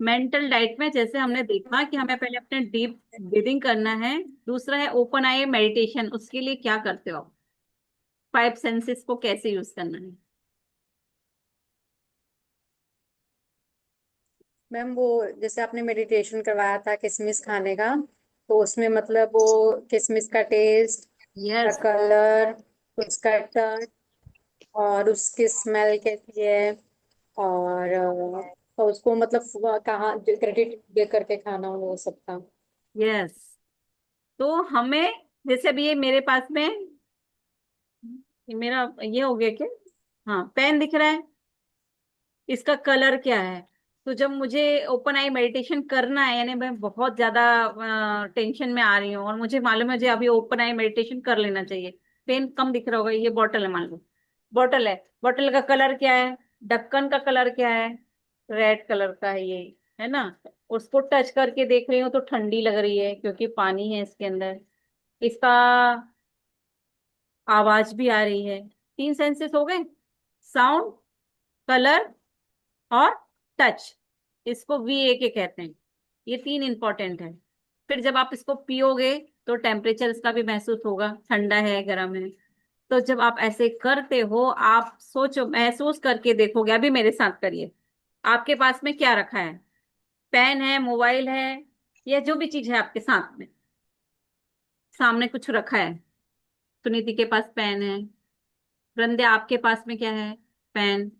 Mental diet में जैसे हमने देखा कि हमें पहले अपने डीप ब्रीदिंग करना है। दूसरा है ओपन आई मेडिटेशन, उसके लिए क्या करते हो आप? फाइव सेंसेस को कैसे यूज करना है? मैम वो जैसे आपने मेडिटेशन करवाया था किशमिश खाने का, तो उसमें मतलब वो किशमिश का टेस्ट, उसका यस। कलर, उसका टच और उसकी स्मेल कैसी है, और तो उसको मतलब कहाँ क्रेडिट दे करके खाना वो सब था। यस। तो हमें, जैसे अभी ये मेरे पास में, ये मेरा ये हो गया क्या? हाँ, पेन दिख रहा है। इसका कलर क्या है? तो जब मुझे ओपन आई मेडिटेशन करना है, यानी मैं बहुत ज्यादा टेंशन में आ रही हूँ और मुझे मालूम है मुझे अभी ओपन आई मेडिटेशन कर लेना चाहिए। पेन कम दिख रहा होगा, ये बॉटल है मान लो। बॉटल है। बॉटल का कलर क्या है? ढक्कन का कलर क्या है? रेड कलर का है ये, है ना? उसको टच करके देख रही हूँ तो ठंडी लग रही है क्योंकि पानी है इसके अंदर। इसका आवाज भी आ रही है। तीन सेंसेस हो गए। साउंड, कलर और टच। इसको VA के कहते हैं। ये तीन इंपॉर्टेंट है। फिर जब आप इसको पियोगे तो टेम्परेचर इसका भी महसूस होगा, ठंडा है गर्म है। तो जब आप ऐसे करते हो, आप सोचो, महसूस करके देखोगे, अभी मेरे साथ करिए। आपके पास में क्या रखा है? पेन है, मोबाइल है, या जो भी चीज है आपके साथ में, सामने कुछ रखा है? सुनीति के पास पेन है। वृंदे, आपके पास में क्या है? पेन।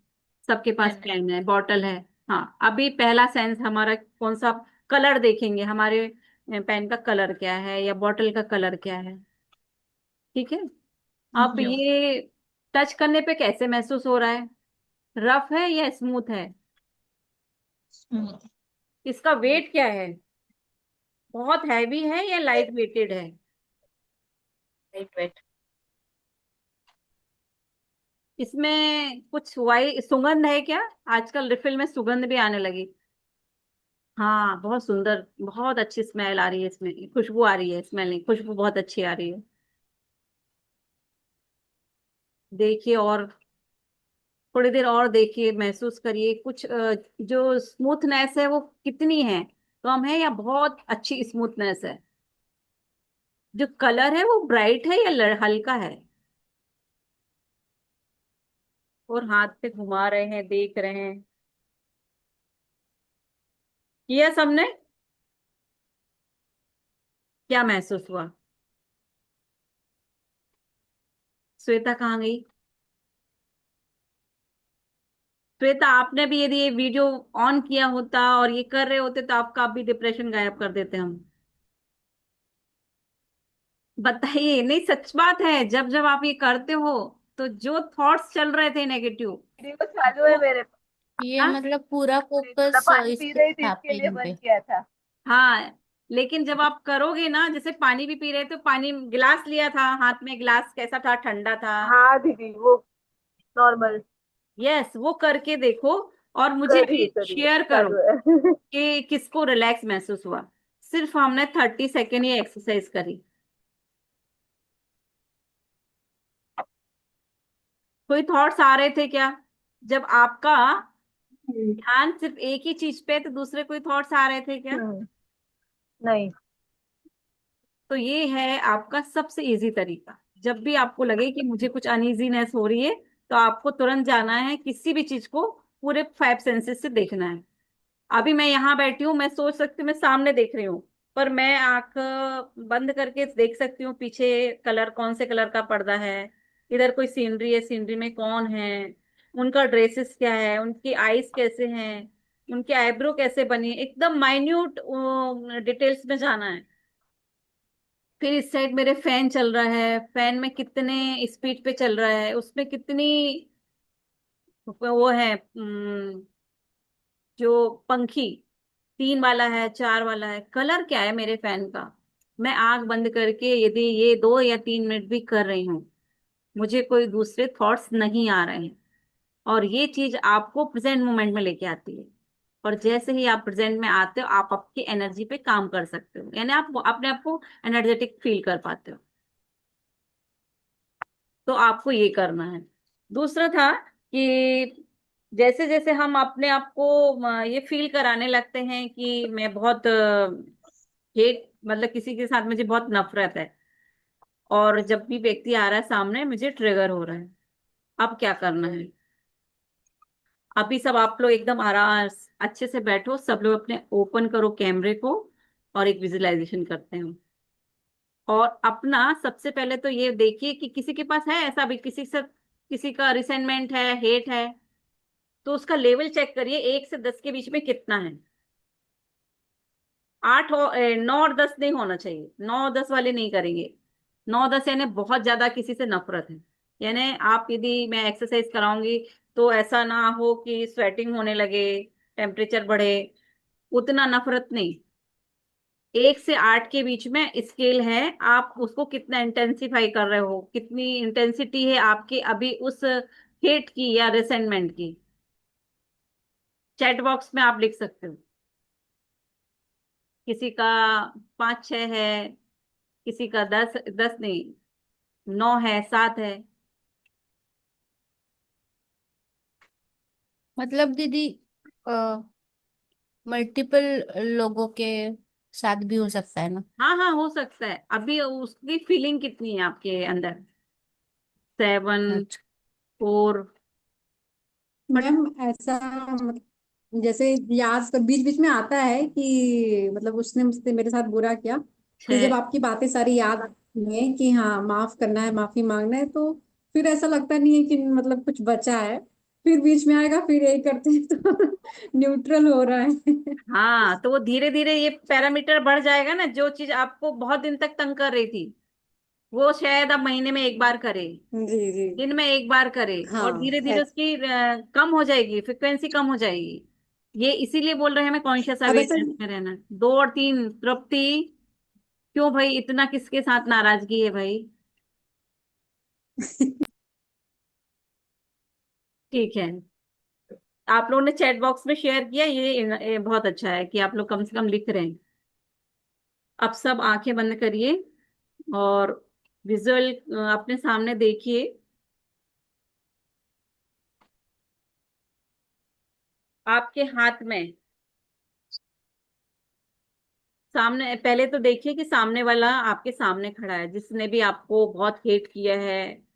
सबके पास मैंने पेन है, बॉटल है। हाँ, अभी पहला सेंस हमारा कौन सा? कलर देखेंगे, हमारे पेन का कलर क्या है या बॉटल का कलर क्या है। ठीक है। अब जो ये टच करने पे कैसे महसूस हो रहा है? रफ है या स्मूथ है? इसका वेट क्या है? बहुत हैवी है या लाइट वेटेड है? Light weight. इसमें कुछ वाई सुगंध है क्या? आजकल रिफिल में सुगंध भी आने लगी। हाँ, बहुत सुंदर, बहुत अच्छी स्मेल आ रही है इसमें, खुशबू आ रही है, स्मेल नहीं, खुशबू बहुत अच्छी आ रही है। देखिए, और थोड़ी देर और देखिए, महसूस करिए कुछ जो स्मूथनेस है वो कितनी है, कम है या बहुत अच्छी स्मूथनेस है? जो कलर है वो ब्राइट है या हल्का है? और हाथ पे घुमा रहे हैं, देख रहे हैं। किया सबने? क्या महसूस हुआ? श्वेता कहाँ गई? श्वेता, आपने भी यदि ये वीडियो ऑन किया होता और ये कर रहे होते तो आपका भी डिप्रेशन गायब कर देते हम। बताइए, नहीं सच बात है, जब जब आप ये करते हो तो जो थॉट्स चल रहे थे नेगेटिव, वीडियो चालू है वो, मेरे पास। ये हाँ। मतलब पूरा थोड़ा फोकस पानी इस पी पे रही थी था, इसके लिए पेन बंद पे। किया था। हाँ, लेकिन जब आप करोगे ना, जैसे पानी भी पी रहे थे, पानी गिलास लिया था हाथ में, गिलास कैसा था? ठंडा था। हाँ दीदी वो नॉर्मल। यस, वो करके देखो और मुझे भी कर रही शेयर करो चालू है। कि किसको रिलैक्स महसूस हुआ। सिर्फ हमने 30 सेकेंड ये एक्सरसाइज करी। कोई थॉट्स आ रहे थे क्या? जब आपका ध्यान सिर्फ एक ही चीज पे है, तो दूसरे कोई थॉट्स आ रहे थे क्या? हम्म, नहीं। तो ये है आपका सबसे इजी तरीका। जब भी आपको लगे कि मुझे कुछ अनइजीनेस हो रही है, तो आपको तुरंत जाना है, किसी भी चीज को पूरे फाइव सेंसेस से देखना है। अभी मैं यहाँ बैठी हूँ, मैं सोच सकती हूँ, मैं सामने देख रही हूँ, पर मैं आंख बंद करके देख सकती हूँ पीछे कलर, कौन से कलर का पर्दा है। इधर कोई सीनरी है, सीनरी में कौन है, उनका ड्रेसेस क्या है, उनकी आईज कैसे हैं, उनके आईब्रो कैसे बनी है, एकदम माइन्यूट डिटेल्स में जाना है। फिर इस साइड मेरे फैन चल रहा है, फैन में कितने स्पीड पे चल रहा है, उसमें कितनी वो है, जो पंखी, तीन वाला है, चार वाला है, कलर क्या है मेरे फैन का। मैं आंख बंद करके यदि ये 2 या 3 मिनट भी कर रही हूँ, मुझे कोई दूसरे थॉट्स नहीं आ रहे हैं। और ये चीज आपको प्रेजेंट मोमेंट में लेके आती है। और जैसे ही आप प्रेजेंट में आते हो, आप आपकी एनर्जी पे काम कर सकते हो, यानी आप अपने आप को एनर्जेटिक फील कर पाते हो। तो आपको ये करना है। दूसरा था कि जैसे जैसे हम अपने आप को ये फील कराने लगते हैं कि मैं बहुत हेट, मतलब किसी के साथ मुझे बहुत नफरत है, और जब भी व्यक्ति आ रहा है सामने मुझे ट्रिगर हो रहा है, अब क्या करना है? अभी सब आप लोग एकदम आराम अच्छे से बैठो, सब लोग अपने ओपन करो कैमरे को, और एक विजुअलाइजेशन करते हैं। और अपना सबसे पहले तो ये देखिए कि किसी के पास है ऐसा भी, किसी से किसी का रिसेंटमेंट है, हेट है, तो उसका लेवल चेक करिए 1 से 10 के बीच में कितना है। 9 और 10 नहीं होना चाहिए, 9 10 वाले नहीं करेंगे। 9 10 यानी बहुत ज्यादा किसी से नफरत है। यानी आप, यदि मैं एक्सरसाइज कराऊंगी तो ऐसा ना हो कि स्वेटिंग होने लगे, टेम्परेचर बढ़े, उतना नफरत नहीं। 1 से 8 के बीच में स्केल है, आप उसको कितना इंटेंसिफाई कर रहे हो, कितनी इंटेंसिटी है आपकी अभी उस हेट की या रिसेंटमेंट की। चैट बॉक्स में आप लिख सकते हो। किसी का 5 6 है, किसी का 10 10 नहीं, 9 है, 7 है। मतलब दीदी, मल्टीपल लोगों के साथ भी हो सकता है ना? हाँ हाँ, हो सकता है। अभी उसकी फीलिंग कितनी है आपके अंदर? 7 अच्छा। 4। बट मैम ऐसा जैसे याद बीच बीच में आता है कि मतलब उसने मुझसे मेरे साथ बुरा किया, फिर जब आपकी बातें सारी याद आती हैं कि हाँ माफ करना है, माफी मांगना है, तो फिर ऐसा लगता नहीं है कि मतलब कुछ बचा है। फिर बीच में आएगा, फिर यही करते हैं तो न्यूट्रल हो रहा है। हाँ, तो वो धीरे धीरे ये पैरामीटर बढ़ जाएगा ना, जो चीज आपको बहुत दिन तक तंग कर रही थी वो शायद अब महीने में 1 बार करे, जी जी। दिन में 1 बार करे, और हाँ धीरे धीरे उसकी कम हो जाएगी, फ्रिक्वेंसी कम हो जाएगी। ये इसीलिए बोल रहे हैं हमें कॉन्शियस अब ऐसा अवेयरनेस में रहना। 2 और 3 तृप्ति, क्यों भाई इतना किसके साथ नाराजगी है भाई? ठीक है, आप लोगों ने चैट बॉक्स में शेयर किया, ये बहुत अच्छा है कि आप लोग कम से कम लिख रहे हैं। अब सब आंखें बंद करिए और विजुअल अपने सामने देखिए। आपके हाथ में, सामने पहले तो देखिए कि सामने वाला आपके सामने खड़ा है, जिसने भी आपको बहुत हेट किया है,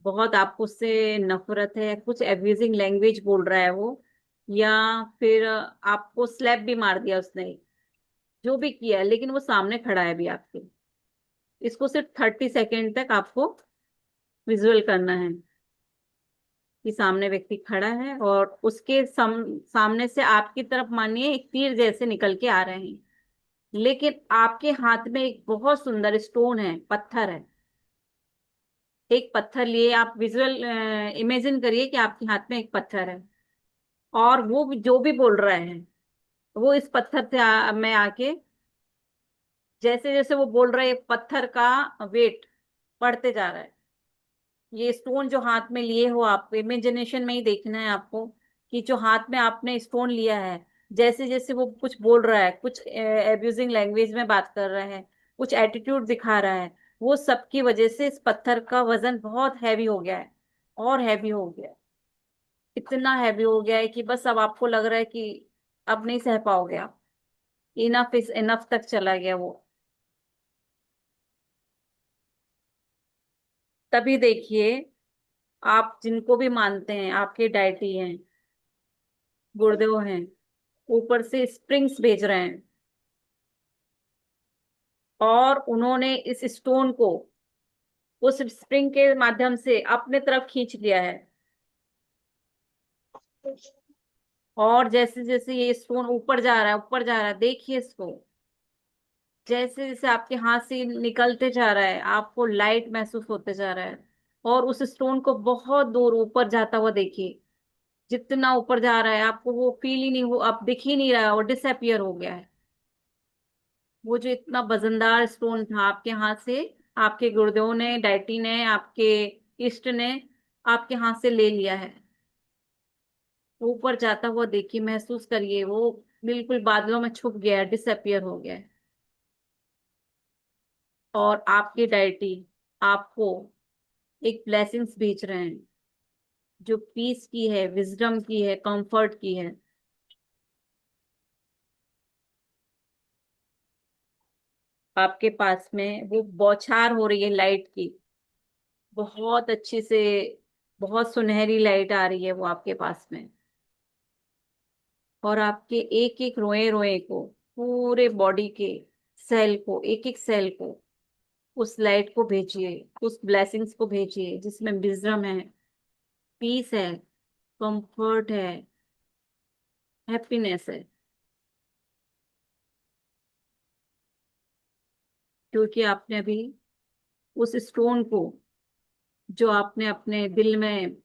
बहुत आपको उससे नफरत है, कुछ एब्यूजिंग लैंग्वेज बोल रहा है वो, या फिर आपको स्लैप भी मार दिया उसने, जो भी किया है, लेकिन वो सामने खड़ा है अभी आपके। इसको सिर्फ 30 सेकेंड तक आपको विजुअल करना है कि सामने व्यक्ति खड़ा है और उसके सामने से आपकी तरफ मानिए एक तीर जैसे निकल के आ रहे हैं, लेकिन आपके हाथ में एक बहुत सुंदर स्टोन है, पत्थर है। एक पत्थर लिए आप विजुअल इमेजिन करिए कि आपके हाथ में एक पत्थर है, और वो जो भी बोल रहा है वो इस पत्थर से में आके, जैसे जैसे वो बोल रहा है पत्थर का वेट बढ़ते जा रहा है। ये स्टोन जो हाथ में लिए हो, आप इमेजिनेशन में ही देखना है आपको कि जो हाथ में आपने स्टोन लिया है, जैसे जैसे वो कुछ बोल रहा है, कुछ एब्यूजिंग लैंग्वेज में बात कर रहा है, कुछ एटीट्यूड दिखा रहा है, वो सब की वजह से इस पत्थर का वजन बहुत हैवी हो गया है, और हैवी हो गया है। इतना हैवी हो गया है कि बस अब आपको लग रहा है कि अब नहीं सह पाओगे आप। इनफ इज इनफ तक चला गया वो। तभी देखिए, आप जिनको भी मानते हैं आपके डाइटी हैं, गुरुदेव हैं, ऊपर से स्प्रिंग्स भेज रहे हैं, और उन्होंने इस स्टोन को उस स्प्रिंग के माध्यम से अपने तरफ खींच लिया है। और जैसे जैसे ये स्टोन ऊपर जा रहा है, ऊपर जा रहा है, देखिए इसको, जैसे जैसे आपके हाथ से निकलते जा रहा है आपको लाइट महसूस होते जा रहा है, और उस स्टोन को बहुत दूर ऊपर जाता हुआ देखिए। जितना ऊपर जा रहा है आपको वो फील ही नहीं हो, अब दिख ही नहीं रहा है, वो डिसअपियर हो गया है। वो जो इतना वजनदार स्टोन था आपके हाथ से, आपके गुरुदेव ने, डाइटी ने, आपके इष्ट ने आपके हाथ से ले लिया है। ऊपर जाता हुआ देखिए, महसूस करिए, वो बिल्कुल बादलों में छुप गया है, डिसअपियर हो गया है। और आपकी डाइटी आपको एक ब्लेसिंग्स भेज रहे हैं। जो पीस की है, विजडम की है, कंफर्ट की है। आपके पास में वो बौछार हो रही है लाइट की, बहुत अच्छी से, बहुत सुनहरी लाइट आ रही है वो आपके पास में। और आपके एक एक रोए रोए को, पूरे बॉडी के सेल को, एक एक सेल को उस लाइट को भेजिए, उस ब्लेसिंग्स को भेजिए जिसमें विजडम है, पीस है, कंफर्ट है, हैप्पीनेस है। क्योंकि आपने अभी उस स्टोन को, जो आपने अपने दिल में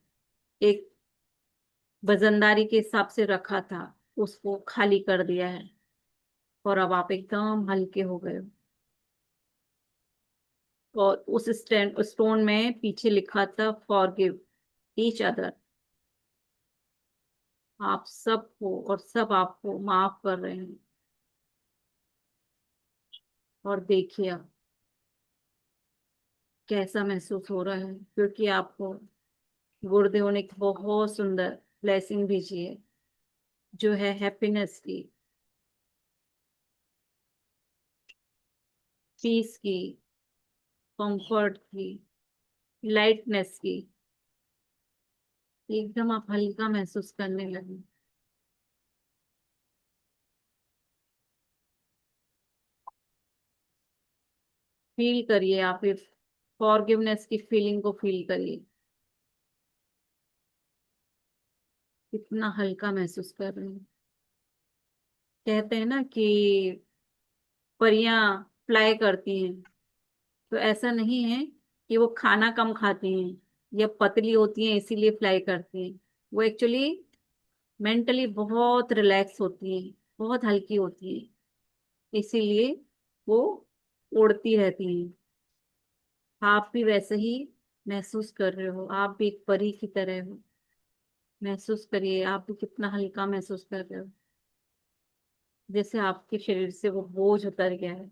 एक वजनदारी के हिसाब से रखा था, उसको खाली कर दिया है। और अब आप एकदम हल्के हो गए हो। और उस स्टोन में पीछे लिखा था फॉरगिव ईच अदर। आप सबको और सब आपको माफ कर रहे हैं। और देखिए आप कैसा महसूस हो रहा है, क्योंकि आपको गुरुदेव ने एक बहुत सुंदर ब्लेसिंग भेजी है, जो है हैप्पीनेस की, पीस की, कंफर्ट की, लाइटनेस की। एकदम आप हल्का महसूस करने लगे। फील करिए, आप ये फॉरगिवनेस की फीलिंग को फील करिए। कितना हल्का महसूस कर रहे हैं। कहते हैं ना कि परियां फ्लाई करती हैं, तो ऐसा नहीं है कि वो खाना कम खाती हैं या पतली होती हैं इसीलिए फ्लाई करती हैं। वो एक्चुअली मेंटली बहुत रिलैक्स होती हैं, बहुत हल्की होती हैं, इसीलिए वो उड़ती रहती हैं। आप भी वैसे ही महसूस कर रहे हो, आप भी एक परी की तरह हो। महसूस करिए आप भी कितना हल्का महसूस कर रहे हो, जैसे आपके शरीर से वो बोझ उतर गया है।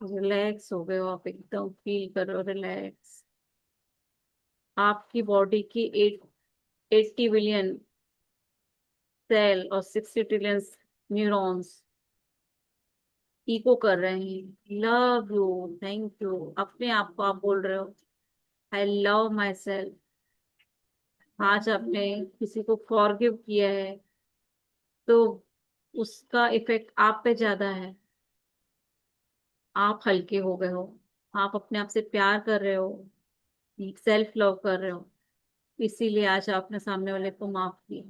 रिलैक्स हो गए हो आप, एकदम फील करो रिलैक्स। आपकी बॉडी की 80 बिलियन सेल और 60 ट्रिलियन न्यूरॉन्स इको कर रहे हैं लव यू, थैंक यू। अपने आप को आप बोल रहे हो आई लव माई सेल्फ। आज आपने किसी को फॉरगिव किया है, तो उसका इफेक्ट आप पे ज्यादा है। आप हल्के हो गए हो, आप अपने आप से प्यार कर रहे हो, सेल्फ लव कर रहे हो, इसीलिए आज आपने सामने वाले को माफ किया।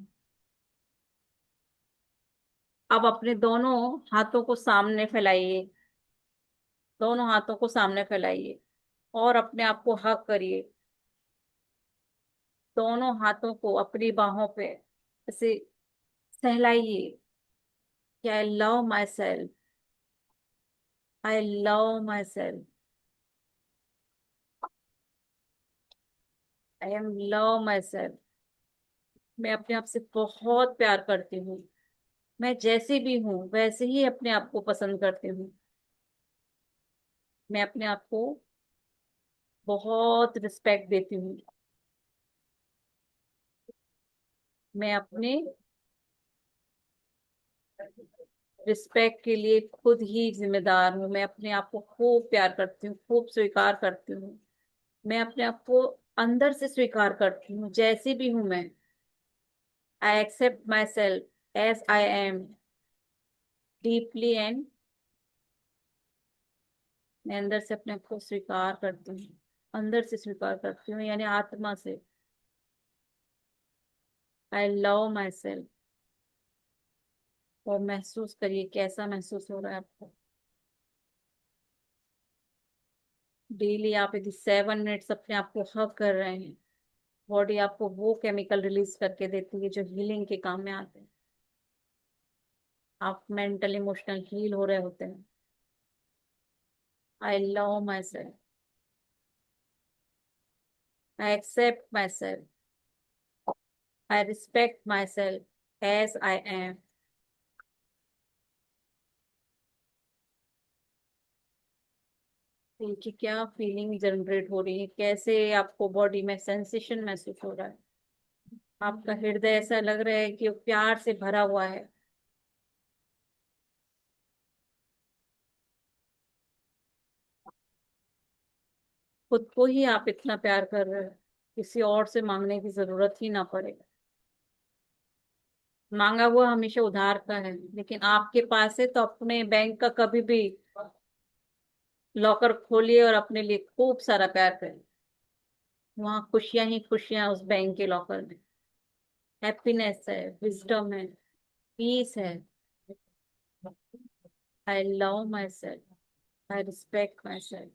अब अपने दोनों हाथों को सामने फैलाइए, दोनों हाथों को सामने फैलाइए और अपने आप को हग करिए। दोनों हाथों को अपनी बाहों पे ऐसे सहलाइए कि आई love myself, I love myself, I am love my self. मैं अपने आप से बहुत प्यार करती हूँ। मैं जैसी भी हूँ वैसे ही अपने आप को पसंद करती हूँ। मैं अपने आप को बहुत रिस्पेक्ट देती हूँ। मैं अपने रिस्पेक्ट के लिए खुद ही जिम्मेदार हूँ। मैं अपने आप को खूब प्यार करती हूँ, खूब स्वीकार करती हूँ। मैं अपने आप को अंदर से स्वीकार करती हूँ जैसी भी हूँ मैं। I accept myself as I am deeply and. मैं अंदर से अपने आप को स्वीकार करती हूँ, अंदर से स्वीकार करती हूँ, यानी आत्मा से। आई लव माई सेल्फ। और महसूस करिए कैसा महसूस हो रहा है आपको। डेली आप यदि 7 मिनट्स अपने आप को हग कर रहे हैं, बॉडी आपको वो केमिकल रिलीज करके देती है जो हीलिंग के काम में आते हैं। आप मेंटल इमोशनल हील हो रहे होते हैं। I love myself, I accept myself, I respect myself as I am. इनकी क्या फीलिंग जनरेट हो रही है, कैसे आपको बॉडी में सेंसेशन महसूस हो रहा है। आपका हृदय ऐसा लग रहा है कि वो प्यार से भरा हुआ है। खुद को ही आप इतना प्यार कर रहे हो, किसी और से मांगने की जरूरत ही ना पड़े। मांगा हुआ हमेशा उधार का है, लेकिन आपके पास है तो अपने बैंक का कभी भी लॉकर खोलिए और अपने लिए खूब सारा प्यार करिए। वहां खुशियां ही खुशियां उस बैंक के लॉकर में। हैप्पीनेस है, विजडम है, पीस है। I love myself, I respect myself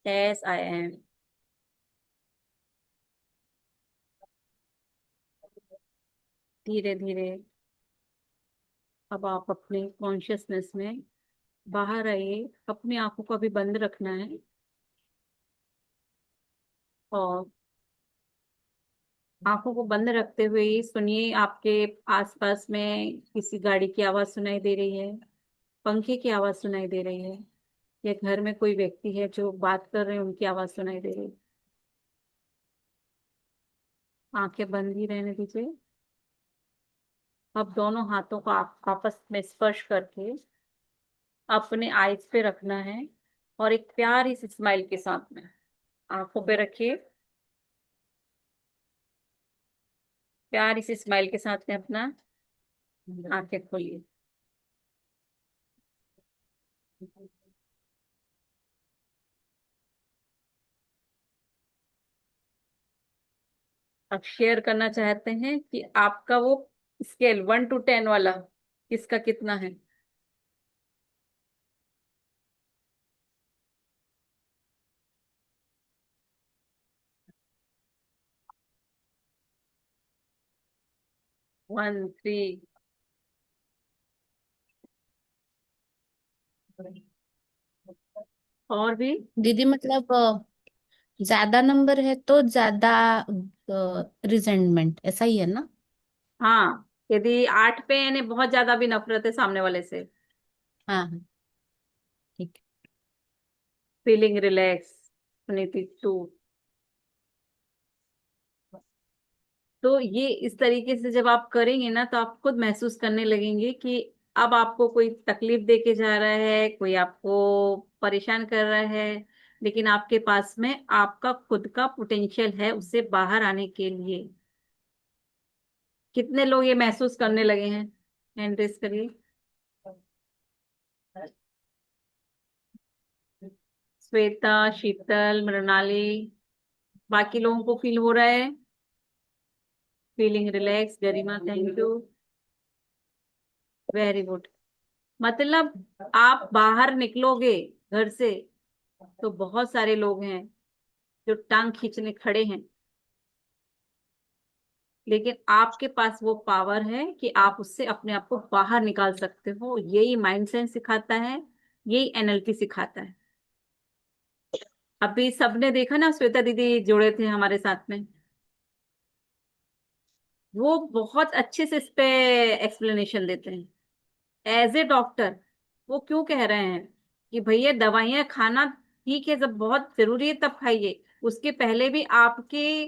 as I am. धीरे धीरे अब आप अपने कॉन्शियसनेस में बाहर आइए। अपनी आंखों को अभी बंद रखना है और आंखों को बंद रखते हुए ही सुनिए, आपके आसपास में किसी गाड़ी की आवाज सुनाई दे रही है, पंखे की आवाज सुनाई दे रही है, या घर में कोई व्यक्ति है जो बात कर रहे हैं उनकी आवाज सुनाई दे रही है। आंखें बंद ही रहने दीजिए। अब दोनों हाथों को आप आपस में स्पर्श करके अपने आईज पे रखना है और एक प्यारी सी स्माइल के साथ में आंखों पे रखिए। प्यारी सी स्माइल के साथ में अपना आंखें खोलिए। आप शेयर करना चाहते हैं कि आपका वो स्केल 1 to 10 वाला किसका कितना है। 1, 3। और भी। दीदी मतलब ज्यादा नंबर है तो ज्यादा रिजेंटमेंट, ऐसा ही है ना? हाँ, यदि 8 पे यानी बहुत ज्यादा भी नफरत है सामने वाले से। हाँ हाँ, ठीक फीलिंग रिलैक्स, सुनीति 2। तो ये इस तरीके से जब आप करेंगे ना तो आप खुद महसूस करने लगेंगे कि अब आपको कोई तकलीफ दे के जा रहा है, कोई आपको परेशान कर रहा है, लेकिन आपके पास में आपका खुद का पोटेंशियल है उससे बाहर आने के लिए। कितने लोग ये महसूस करने लगे हैं? हैंड रेस करिए। श्वेता, शीतल, मृणाली, बाकी लोगों को फील हो रहा है? Feeling relax, Garima thank you, very good. मतलब आप बाहर निकलोगे घर से तो बहुत सारे लोग हैं जो टांग खींचने खड़े हैं, लेकिन आपके पास वो पावर है कि आप उससे अपने आप को बाहर निकाल सकते हो। यही माइंड साइंस सिखाता है, यही एनएलपी सिखाता है। अभी सबने देखा ना, श्वेता दीदी जुड़े थे हमारे साथ में, वो बहुत अच्छे से इस पे एक्सप्लेनेशन देते हैं एज ए डॉक्टर। वो क्यों कह रहे हैं कि भैया दवाइयाँ खाना ठीक है, जब बहुत जरूरी है तब खाइए, उसके पहले भी आपके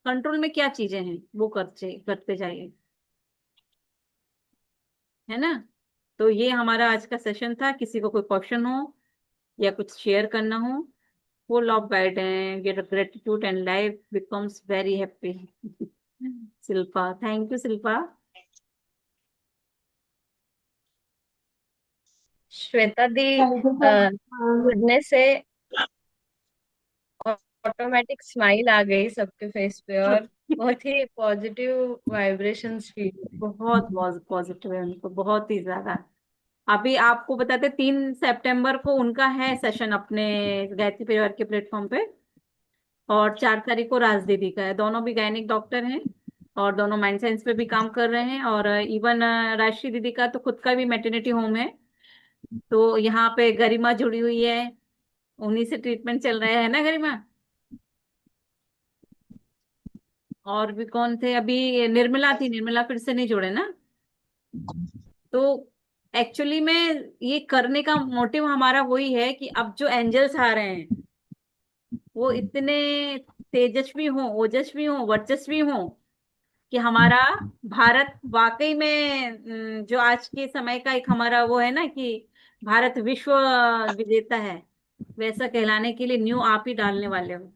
कंट्रोल में क्या चीजें हैं वो करते करते जाइए, है ना। तो ये हमारा आज का सेशन था। किसी को कोई क्वेश्चन हो या कुछ शेयर करना हो, full of guidance, get gratitude and life becomes very happy. Shilpa, thank you Shilpa. Shweta di, जुड़ने से ऑटोमेटिक स्माइल आ गई सबके फेस पे और बहुत ही पॉजिटिव वाइब्रेशंस फील। बहुत पॉजिटिव है उनको, बहुत ही ज्यादा। अभी आपको बताते 3 सितंबर को उनका है सेशन अपने गायत्री परिवार के प्लेटफॉर्म पे, और 4 तारीख को राज दीदी का है। दोनों भी गायनिक डॉक्टर हैं और दोनों माइंड साइंस पे भी काम कर रहे हैं। और इवन राजश्री दीदी का तो खुद का भी मैटरनिटी होम है। तो यहाँ पे गरिमा जुड़ी हुई है, उन्हीं से ट्रीटमेंट चल रहा है ना गरिमा। और भी कौन थे? अभी निर्मला थी, निर्मला फिर से नहीं जुड़े ना। तो एक्चुअली में ये करने का मोटिव हमारा वही है कि अब जो एंजल्स आ रहे हैं वो इतने तेजस्वी हों, ओजस्वी हों, वर्चस्वी हों कि हमारा भारत वाकई में जो आज के समय का एक हमारा वो है ना कि भारत विश्व विजेता है, वैसा कहलाने के लिए न्यू आप ही डालने वाले हो।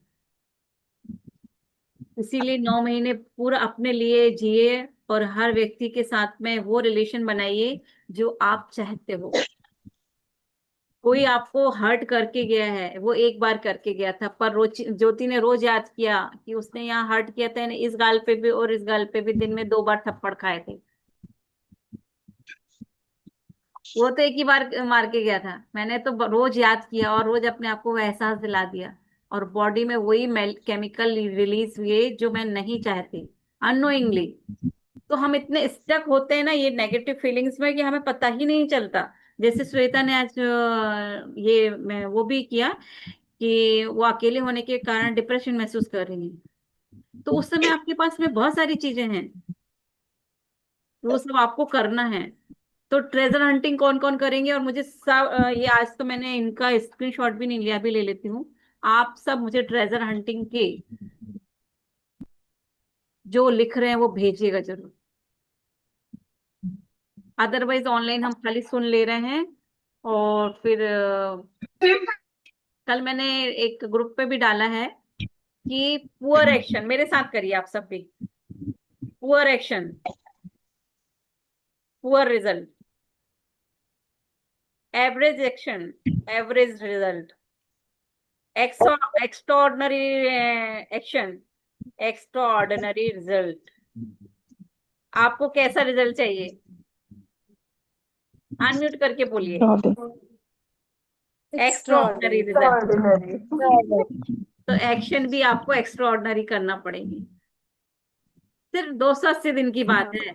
इसीलिए 9 महीने पूरा अपने लिए जिए और हर व्यक्ति के साथ में वो रिलेशन बनाइए जो आप चाहते हो। कोई आपको हर्ट करके गया है, वो एक बार करके गया था, पर रोज ज्योति ने रोज याद किया कि उसने यहाँ हर्ट किया था, इस गाल पे भी और इस गाल पे भी दिन में 2 बार थप्पड़ खाए थे। वो तो एक ही बार मार के गया था, मैंने तो रोज याद किया और रोज अपने आप को वो एहसास दिला दिया, और बॉडी में वही केमिकल रिलीज हुए जो मैं नहीं चाहती, अननोइंगली। तो हम इतने स्टक होते हैं ना ये नेगेटिव फीलिंग्स में कि हमें पता ही नहीं चलता। जैसे श्वेता ने आज ये मैं वो भी किया कि वो अकेले होने के कारण डिप्रेशन महसूस कर रही है, तो उस समय आपके पास में बहुत सारी चीजें हैं, वो सब आपको करना है। तो ट्रेजर हंटिंग कौन कौन करेंगे, और मुझे सब ये आज तो मैंने इनका स्क्रीनशॉट भी नहीं लिया, अभी ले लेती हूँ। आप सब मुझे ट्रेजर हंटिंग के जो लिख रहे हैं वो भेजिएगा जरूर, अदरवाइज ऑनलाइन हम खाली सुन ले रहे हैं। और फिर कल मैंने एक ग्रुप पे भी डाला है कि पुअर एक्शन मेरे साथ करिए आप सब भी। Poor action, poor result, average action, average result, extraordinary action, extraordinary result. आपको कैसा रिजल्ट चाहिए, अनम्यूट करके बोलिए। Extraordinary result. तो एक्शन भी आपको एक्स्ट्रॉर्डनरी करना पड़ेगी। सिर्फ 280 दिन की बात है,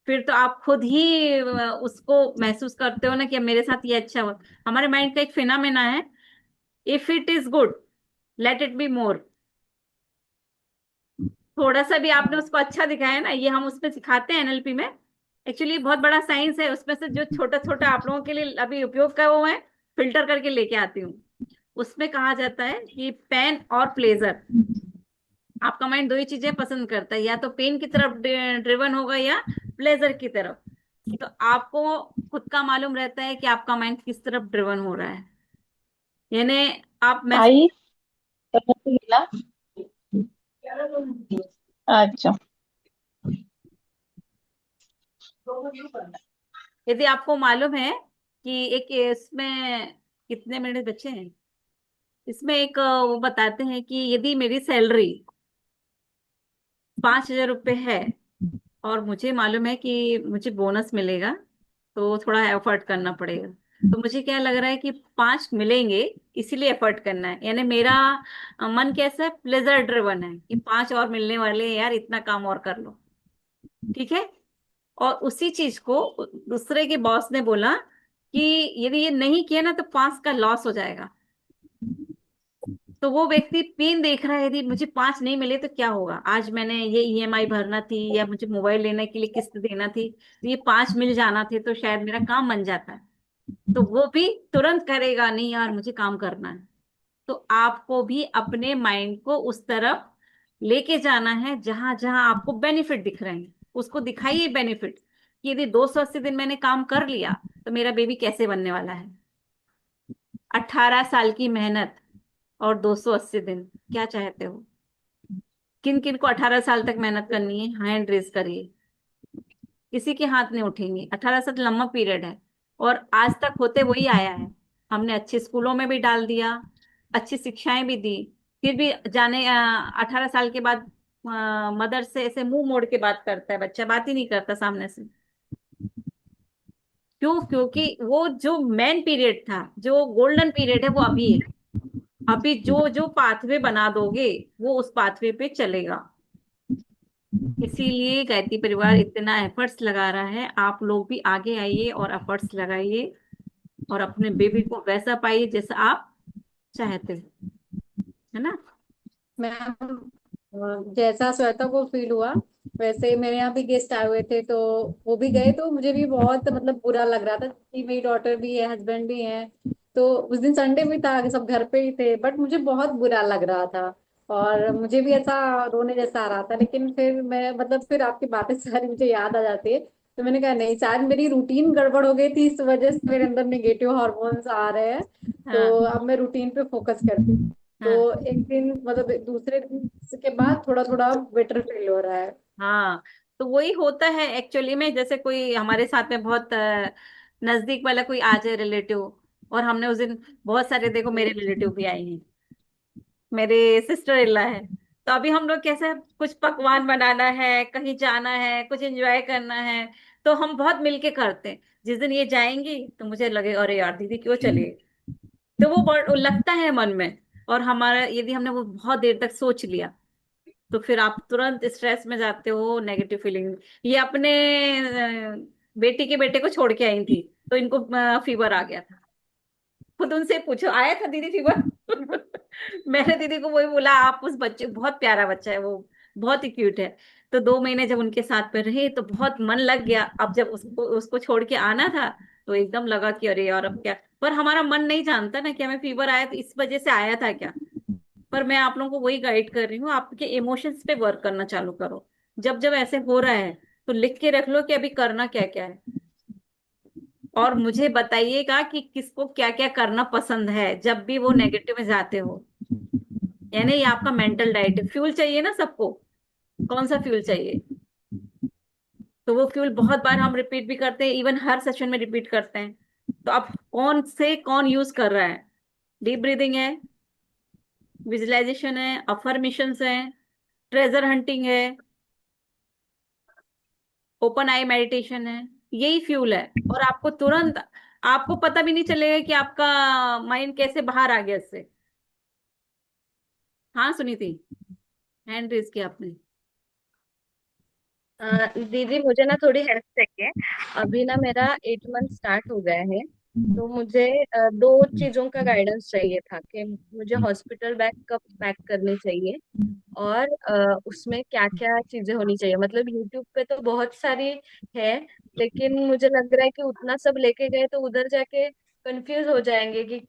फिर तो आप खुद ही उसको महसूस करते हो ना कि अब मेरे साथ ये अच्छा हो। हमारे माइंड का एक फिनोमेना है, if it is good let it be more. थोड़ा सा भी आपने उसको अच्छा दिखाया ना, ये हम उसमें सिखाते हैं एनएलपी में। एक्चुअली बहुत बड़ा साइंस है, उसमें से जो छोटा छोटा आप लोगों के लिए अभी उपयोग का वो है, फिल्टर करके लेके आती हूँ। उसमें कहा जाता है कि पेन और प्लेजर, आपका माइंड दो ही चीजें पसंद करता है, या तो पेन की तरफ ड्रिवन होगा या प्लेजर की तरफ। तो आपको खुद का मालूम रहता है कि आपका माइंड किस तरफ ड्रिवन हो रहा है, यानी आप आई गेला अच्छा। यदि आपको मालूम है कि एक इसमें कितने मिनट बचे हैं, इसमें एक वो बताते हैं कि यदि मेरी सैलरी 5,000 रुपये है और मुझे मालूम है कि मुझे बोनस मिलेगा, तो थोड़ा एफर्ट करना पड़ेगा। तो मुझे क्या लग रहा है कि 5 मिलेंगे, इसीलिए एफर्ट करना है। यानी मेरा मन कैसा है, प्लेजर ड्रिवन है कि 5 और मिलने वाले हैं यार, इतना काम और कर लो, ठीक है। और उसी चीज को दूसरे के बॉस ने बोला कि यदि ये नहीं किया ना तो 5 का लॉस हो जाएगा। तो वो व्यक्ति पेन देख रहा है, यदि मुझे 5 नहीं मिले तो क्या होगा, आज मैंने ये ईएमआई भरना थी या मुझे मोबाइल लेने के लिए किस्त देना थी, तो ये 5 मिल जाना थे तो शायद मेरा काम बन जाता है। तो वो भी तुरंत करेगा, नहीं यार मुझे काम करना है। तो आपको भी अपने माइंड को उस तरफ लेके जाना है जहां जहां आपको बेनिफिट दिख रहे हैं, उसको दिखाइए बेनिफिट कि यदि 280 दिन मैंने काम कर लिया तो मेरा बेबी कैसे बनने वाला है। 18 साल की मेहनत और 280 दिन, क्या चाहते हो। किन किन को 18 साल तक मेहनत करनी है, हैंड रेज करिए। किसी के हाथ नहीं उठेंगे, 18 साल लंबा पीरियड है, और आज तक होते वही आया है। हमने अच्छे स्कूलों में भी डाल दिया, अच्छी शिक्षाएं भी दी, फिर भी जाने 18 साल के बाद मदर से ऐसे मुंह मोड़ के बात करता है बच्चा, बात ही नहीं करता सामने से। क्यों, क्योंकि वो जो मेन पीरियड था, जो गोल्डन पीरियड है, वो अभी है। अभी जो जो पाथवे बना दोगे वो उस पाथवे पे चलेगा। इसीलिए गायत्री परिवार इतना एफर्ट्स लगा रहा है, आप लोग भी आगे आइए और एफर्ट्स लगाइए और अपने बेबी को वैसा पाइए जैसा आप चाहते हो, है ना। मैम जैसा श्वेता को फील हुआ वैसे मेरे यहाँ भी गेस्ट आए हुए थे, तो वो भी गए, तो मुझे भी बहुत मतलब बुरा लग रहा था कि मेरी डॉटर भी है, हस्बैंड भी है। तो उस दिन संडे भी था, सब घर पे ही थे, बट मुझे बहुत बुरा लग रहा था और मुझे भी ऐसा रोने जैसा आ रहा था। लेकिन फिर मैं मतलब फिर आपकी बातें सारी मुझे याद आ जाती है, तो मैंने कहा नहीं, शायद मेरी रूटीन गड़बड़ हो गई थी, इस वजह से मेरे अंदर नेगेटिव हार्मोन्स आ रहे हैं। तो हाँ। अब मैं रूटीन पे फोकस करती हूँ। हाँ। तो एक दिन मतलब दूसरे दिन के बाद थोड़ा थोड़ा बेटर फील हो रहा है। हाँ, तो वही होता है एक्चुअली में। जैसे कोई हमारे साथ में बहुत नजदीक वाला कोई आ जाए रिलेटिव, और हमने उस दिन बहुत सारे, देखो मेरे रिलेटिव भी आए हैं, मेरे सिस्टर इल्ला है, तो अभी हम लोग कैसे कुछ पकवान बनाना है, कहीं जाना है, कुछ एंजॉय करना है, तो हम बहुत मिलके करते हैं। जिस दिन ये जाएंगी तो मुझे लगे अरे यार दीदी क्यों चले, तो वो लगता है मन में। और हमारा यदि हमने वो बहुत देर तक सोच लिया, तो फिर आप तुरंत स्ट्रेस में जाते हो, नेगेटिव फीलिंग। ये अपने बेटी के बेटे को छोड़ के आई थी, तो इनको फीवर आ गया था। खुद उनसे पूछो आया था दीदी फीवर। मैंने दीदी को वही बोला, आप उस बच्चे, बहुत प्यारा बच्चा है वो, बहुत ही क्यूट है। तो 2 महीने जब उनके साथ पे रहे तो बहुत मन लग गया। अब जब उसको उसको छोड़ के आना था, तो एकदम लगा कि अरे यार अब क्या। पर हमारा मन नहीं जानता ना कि हमें फीवर आया तो इस वजह से आया था क्या। पर मैं आप लोगों को वही गाइड कर रही हूँ, आपके इमोशंस पे वर्क करना चालू करो। जब जब ऐसे हो रहा है तो लिख के रख लो कि अभी करना क्या क्या है। और मुझे बताइएगा कि किसको क्या क्या करना पसंद है जब भी वो नेगेटिव में जाते हो। यानी ये आपका मेंटल डाइट, फ्यूल चाहिए ना सबको, कौन सा फ्यूल चाहिए। तो वो फ्यूल बहुत बार हम रिपीट भी करते हैं, इवन हर सेशन में रिपीट करते हैं। तो अब कौन से कौन यूज कर रहा है। डीप ब्रीदिंग है, विजुअलाइजेशन है, अफर्मेशंस है, ट्रेजर हंटिंग है, ओपन आई मेडिटेशन है। यही फ्यूल है। और आपको तुरंत, आपको पता भी नहीं चलेगा कि आपका माइंड कैसे बाहर आ गया इससे। हाँ सुनीति, हैंड रेज किया आपने। दीदी मुझे ना थोड़ी हेल्प चाहिए। अभी ना मेरा 8 मंथ स्टार्ट हो गया है, तो मुझे दो चीजों का गाइडेंस चाहिए था कि मुझे हॉस्पिटल बैग कब पैक करनी चाहिए, और उसमें क्या क्या चीजें होनी चाहिए। मतलब यूट्यूब पे तो बहुत सारी है, लेकिन मुझे लग रहा है कि उतना सब लेके गए तो उधर जाके कंफ्यूज हो जाएंगे कि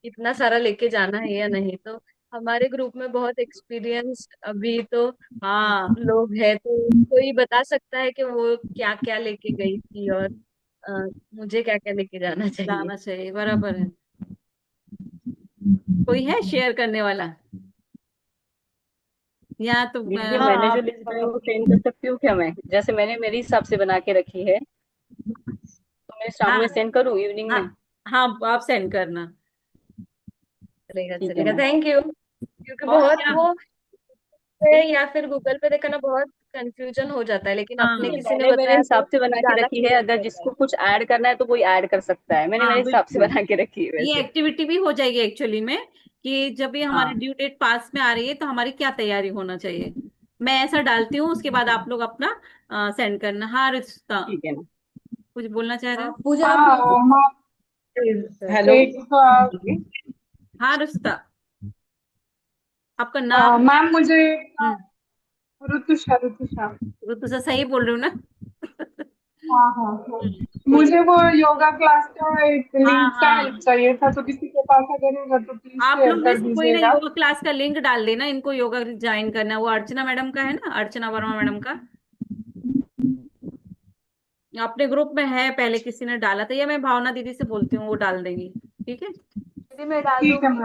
इतना सारा लेके जाना है या नहीं। तो हमारे ग्रुप में बहुत एक्सपीरियंस अभी तो हाँ, लोग हैं, तो कोई बता सकता है कि वो क्या क्या लेके गई थी, और मुझे क्या क्या लेके जाना चाहिए। जाना चाहिए, बराबर है। कोई है शेयर करने वाला, या तो दीदी हाँ मैंने जो आप लिस्ट बनाई वो सेंड कर सकती हूँ क्या मैं? जैसे मैंने मेरे हिसाब से बना के रखी है, तो मैं शाम हाँ। में सेंड करूँ इवनिंग हाँ। में? हाँ, आप सेंड करना। चलेगा ठीक है चलेगा, मैम। Thank you. क्योंकि और बहुत क्या। वो पे या फिर गूगल पे देखना बहुत कंफ्यूजन हो जाता है, लेकिन अपने हाँ, नहीं, किसी ने मैंने मेरे बताया तो हिसाब से बना के ज्यादा रखी है, क्लियर अगर रहता है। जिसको कुछ ऐड करना है तो कोई ऐड कर सकता है, मैंने मेरे हाँ हिसाब से बिल्कुल। बना के रखी है ये वैसे। एक्टिविटी भी हो जाएगी एक्चुअली में, कि जब भी हमारी हाँ ड्यू डेट पास में आ रही है तो हमारी क्या तैयारी होना चाहिए। मैं ऐसा डालती हूँ, उसके बाद आप लोग अपना सेंड करना। हाँ रिश्ता, ठीक है ना। कुछ बोलना चाह रहे हाँ हो। पूजा आप। हाँ मैम हेलो। एक हाँ रिश्ता, आपका नाम। मैम मुझे हम्म। ऋतुषा ऋतुषा। ऋतु से सही बोल रही हूँ ना। हाँ हाँ हाँ। बोलिए। मुझे वो योगा क्लास का एक हाँ लिंक का हेल्प हाँ, चाहिए था, तो किसी के पास अगर होगा तो प्लीज आप शेयर लोग में कर से कोई ना दीजिएगा। योगा क्लास का लिंक डाल देना, इनको योगा ज्वाइन करना है। वो अर्चना मैडम का है ना, अर्चना वर्मा मैडम का अपने ग्रुप में है, पहले किसी ने डाला था, या मैं भावना दीदी से बोलती हूँ वो डाल देंगी। ठीक है। दीदी मैं डाल ठीक है दूंगी।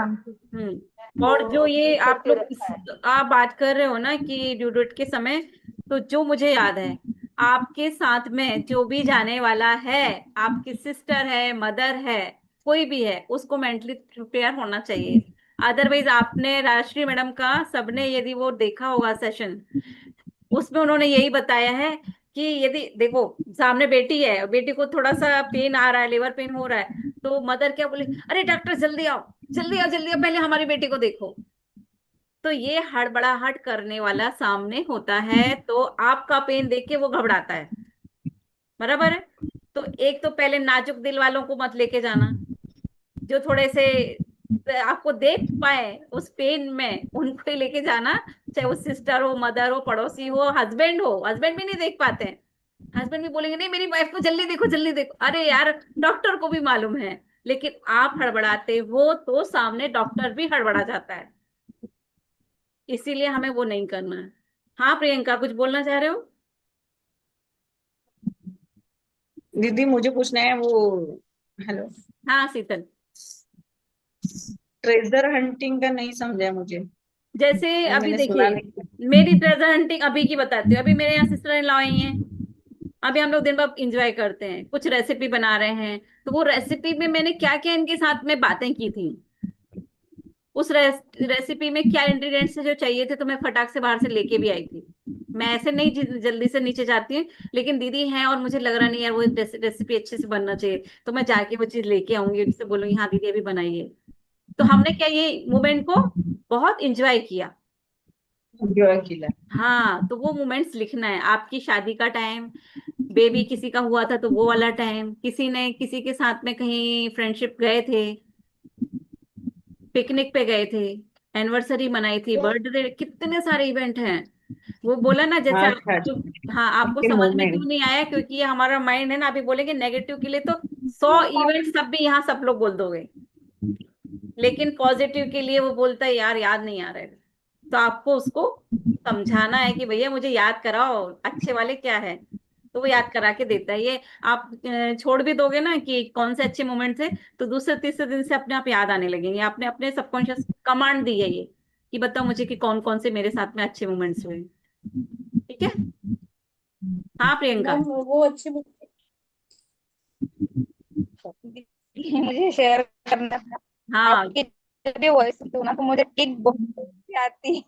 मैम। और जो वो ये लिख आप करके लोग रखा है। आप बात कर रहे हो ना कि ड्यू डेट के समय, तो जो मुझे याद है, आपके साथ में जो भी जाने वाला है, आपकी सिस्टर है, मदर है, कोई भी है, उसको मेंटली प्रिपेयर होना चाहिए। अदरवाइज आपने राजश्री मैडम का, सबने यदि वो देखा होगा सेशन, उसमें उन्होंने यही बताया है कि यदि देखो सामने बेटी है, बेटी को थोड़ा सा पेन आ रहा है, लिवर पेन हो रहा है, तो मदर क्या बोले, अरे डॉक्टर जल्दी आओ, जल्दी आओ, जल्दी आओ, पहले हमारी बेटी को देखो। तो ये हड़बड़ाहट करने वाला सामने होता है, तो आपका पेन देख के वो घबराता है, बराबर है। तो एक तो पहले नाजुक दिल वालों को मत लेके जाना, जो थोड़े से आपको देख पाए उस पेन में, उनको ही लेके जाना। चाहे वो सिस्टर हो, मदर हो, पड़ोसी हो, हस्बैंड हो, हस्बैंड भी नहीं देख पाते हैं। हस्बैंड भी बोलेंगे नहीं मेरी वाइफ को जल्दी देखो जल्दी देखो, अरे यार डॉक्टर को भी मालूम है। लेकिन आप हड़बड़ाते हो तो सामने डॉक्टर भी हड़बड़ा जाता है। इसीलिए हमें वो नहीं करना है। हाँ प्रियंका, कुछ बोलना चाह रहे हो? दीदी मुझे पूछना है वो, हेलो, हाँ शीतल। ट्रेजर हंटिंग का नहीं समझा मुझे, जैसे वो अभी मैंने सुना देखिए, नहीं। मेरी ट्रेजर हंटिंग अभी की बताती हूँ। अभी मेरे यहाँ सिस्टर इन लॉ आई हैं। अभी हम लोग दिन भर इंजॉय करते हैं, कुछ रेसिपी बना रहे हैं। तो वो रेसिपी में मैंने क्या क्या इनके साथ में बातें की थी, उस रेसिपी में क्या इंग्रेडिएंट्स जो चाहिए थे, तो मैं फटाक से बाहर से लेके भी आई थी। मैं ऐसे नहीं जल्दी से नीचे जाती हूँ। लेकिन दीदी हैं और मुझे लग रहा नहीं यार वो रेसिपी अच्छे से बनना चाहिए, तो मैं जाके वो चीज लेके आऊंगी, उससे बोलूंगी हाँ दीदी अभी बनाइए। तो हमने क्या ये मोमेंट को बहुत इंजॉय किया। जो अकेला। हाँ, तो वो मोमेंट्स लिखना है। आपकी शादी का टाइम, बेबी किसी का हुआ था तो वो वाला टाइम, किसी ने किसी के साथ में कहीं फ्रेंडशिप गए थे, पिकनिक पे गए थे, एनिवर्सरी मनाई थी, बर्थडे, कितने सारे इवेंट हैं। वो बोला ना जैसे आप, अच्छा तो, अच्छा, हाँ आपको के समझ में क्यों मोमेंट। नहीं आया, क्योंकि ये हमारा माइंड है ना। अभी बोलेंगे नेगेटिव के लिए तो 100 इवेंट सब भी यहाँ सब लोग बोल दोगे, लेकिन पॉजिटिव के लिए वो बोलता है यार याद नहीं आ रहा है। तो आपको उसको समझाना है कि भैया मुझे याद कराओ अच्छे वाले क्या है। तो वो याद करा के देता है ये। आप छोड़ भी दोगे ना कि कौन से अच्छे मोमेंट्स है, तो दूसरे तीसरे दिन से अपने आप याद आने लगेंगे। आपने अपने सबकॉन्शियस कमांड दी है ये, कि बताओ मुझे कि कौन कौन से मेरे साथ में अच्छे मोमेंट्स हुए। ठीक है। हाँ प्रियंका। मैम वो अच्छी मुझे शेयर करना था। हाँ। आपकी जब भी वॉइस सुनती हूँ ना तो मुझे एक बहुत अच्छी आती है।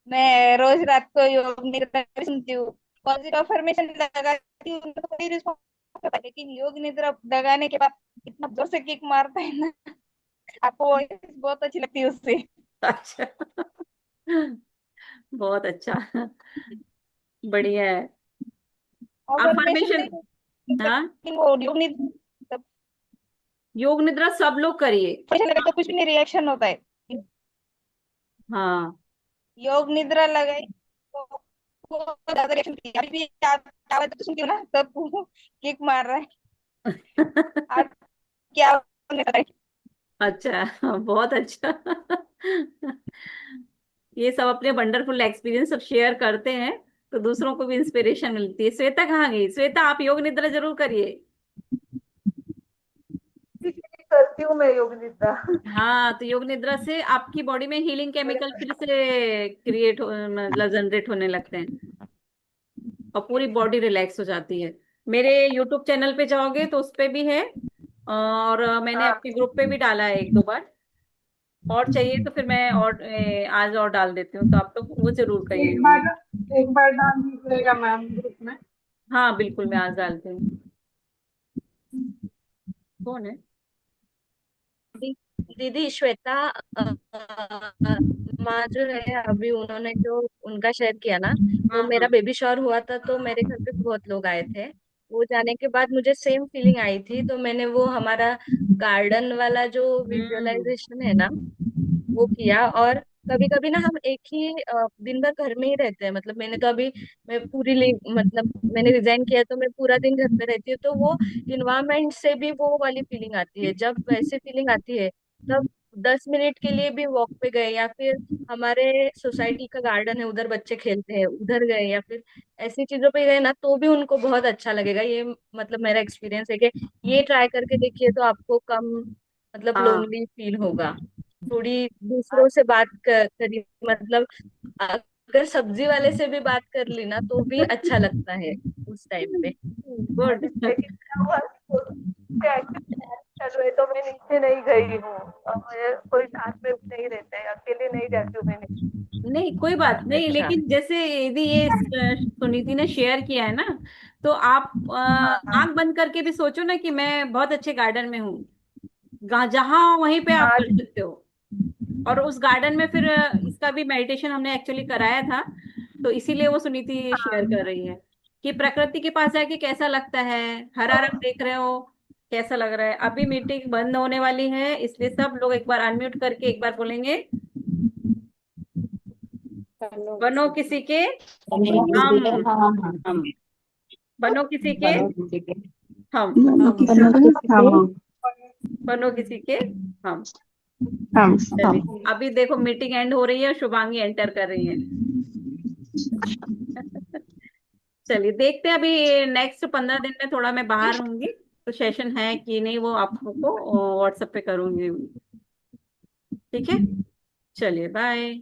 मैं रोज रात को योग निद्रा भी सुनती हूँ, पॉजिटिव अफर्मेशन लगाती हूँ तो कोई रिस्पॉन्स होता है, लेकिन योग निद्रा लगाने के बाद इतना जोर से किक मारता है ना, आपको वॉइस बहुत अच्छी लगती है उससे। अच्छा। बहुत अच्छा। बढ़िया है। Affirmation affirmation. नहीं, हाँ, लेकिन वो योग निद्रा योग निद्रा सब लोग करिए। लगे तो कुछ भी नहीं रिएक्शन होता है। हाँ। योग निद्रा लगाई तो वो ज्यादा रिएक्शन की अभी भी आवाज तो सुनती हूँ ना तब वो किक मार रहा है। आप क्या अच्छा, बहुत अच्छा। ये सब अपने वंडरफुल एक्सपीरियंस सब शेयर करते हैं, तो दूसरों को भी इंस्पिरेशन मिलती है। श्वेता कहाँ गई? श्वेता आप योग निद्रा जरूर करिए। करती हूँ मैं योग निद्रा। हाँ, तो योग निद्रा से आपकी बॉडी में हीलिंग केमिकल फिर से क्रिएट हो, मतलब जनरेट होने लगते हैं, और पूरी बॉडी रिलैक्स हो जाती है। मेरे यूट्यूब चैनल पे जाओगे तो उस पे भी है, और मैंने हाँ, अपने ग्रुप पे भी डाला है एक दो बार। और चाहिए तो फिर मैं और आज और डाल देती हूँ, तो आप लोग वो जरूर करिए एक योग बार निद्रा। एक बार डाल दीजिएगा मैम ग्रुप में। हाँ बिल्कुल, मैं आज डालती हूँ। कौन है? दीदी श्वेता माँ जो है अभी उन्होंने जो उनका शेयर किया ना, हाँ तो मेरा हाँ। बेबी शावर हुआ था तो मेरे घर पे बहुत लोग आए थे। वो जाने के बाद मुझे सेम फीलिंग आई थी, तो मैंने वो हमारा गार्डन वाला जो हम्म। विजुअलाइजेशन है ना वो किया। और कभी कभी ना हम एक ही दिन भर घर में ही रहते हैं। मतलब मैंने तो अभी मैं पूरी मतलब मैंने रिजाइन किया तो मैं पूरा दिन घर पे रहती हूँ, तो वो इन्वायरमेंट से भी वो वाली फीलिंग आती है। जब वैसे फीलिंग आती है तब 10 मिनट के लिए भी वॉक पे गए, या फिर हमारे सोसाइटी का गार्डन है उधर बच्चे खेलते हैं उधर गए, या फिर ऐसी चीजों पे गए ना, तो भी उनको बहुत अच्छा लगेगा। ये मतलब मेरा एक्सपीरियंस है कि ये ट्राई करके देखिए तो आपको कम मतलब हाँ लोनली फील होगा। थोड़ी दूसरों से बात करी, मतलब अगर सब्जी वाले से भी बात कर ली ना तो भी अच्छा लगता है उस टाइम पे। गुड। लेकिन क्या हुआ कि एक्चुअली चल रहे तो मैं नीचे नहीं गई हूँ, और मुझे कोई साथ में नहीं रहता है, अकेले नहीं जाती हूँ मैं नीचे। नहीं कोई बात नहीं, अच्छा। लेकिन जैसे यदि ये सुनीति ने शेयर किया है ना, तो आप हाँ आंख बंद करके भी सोचो ना कि मैं बहुत अच्छे गार्डन में हूँ, जहां वहीं पे आप हाँ कर सकते हो। और उस गार्डन में फिर इसका भी मेडिटेशन हमने एक्चुअली कराया था, तो इसीलिए वो सुनीति शेयर कर रही है कि प्रकृति के पास जाके कैसा लगता है। हरा रंग देख रहे हो, कैसा लग रहा है? अभी मीटिंग बंद होने वाली है, इसलिए सब लोग एक बार अनम्यूट करके एक बार बोलेंगे, बनो बनो किसी किसी के। के हम, हम बनो किसी के बनो किसी के हम, हम बनो किसी के हम। हम चलिए अभी देखो मीटिंग एंड हो रही है, शुभांगी एंटर कर रही है। चलिए देखते हैं, अभी नेक्स्ट 15 दिन में थोड़ा मैं बाहर रहूंगी, तो सेशन है कि नहीं वो आपको व्हाट्सएप पे करूंगी। ठीक है, चलिए बाय।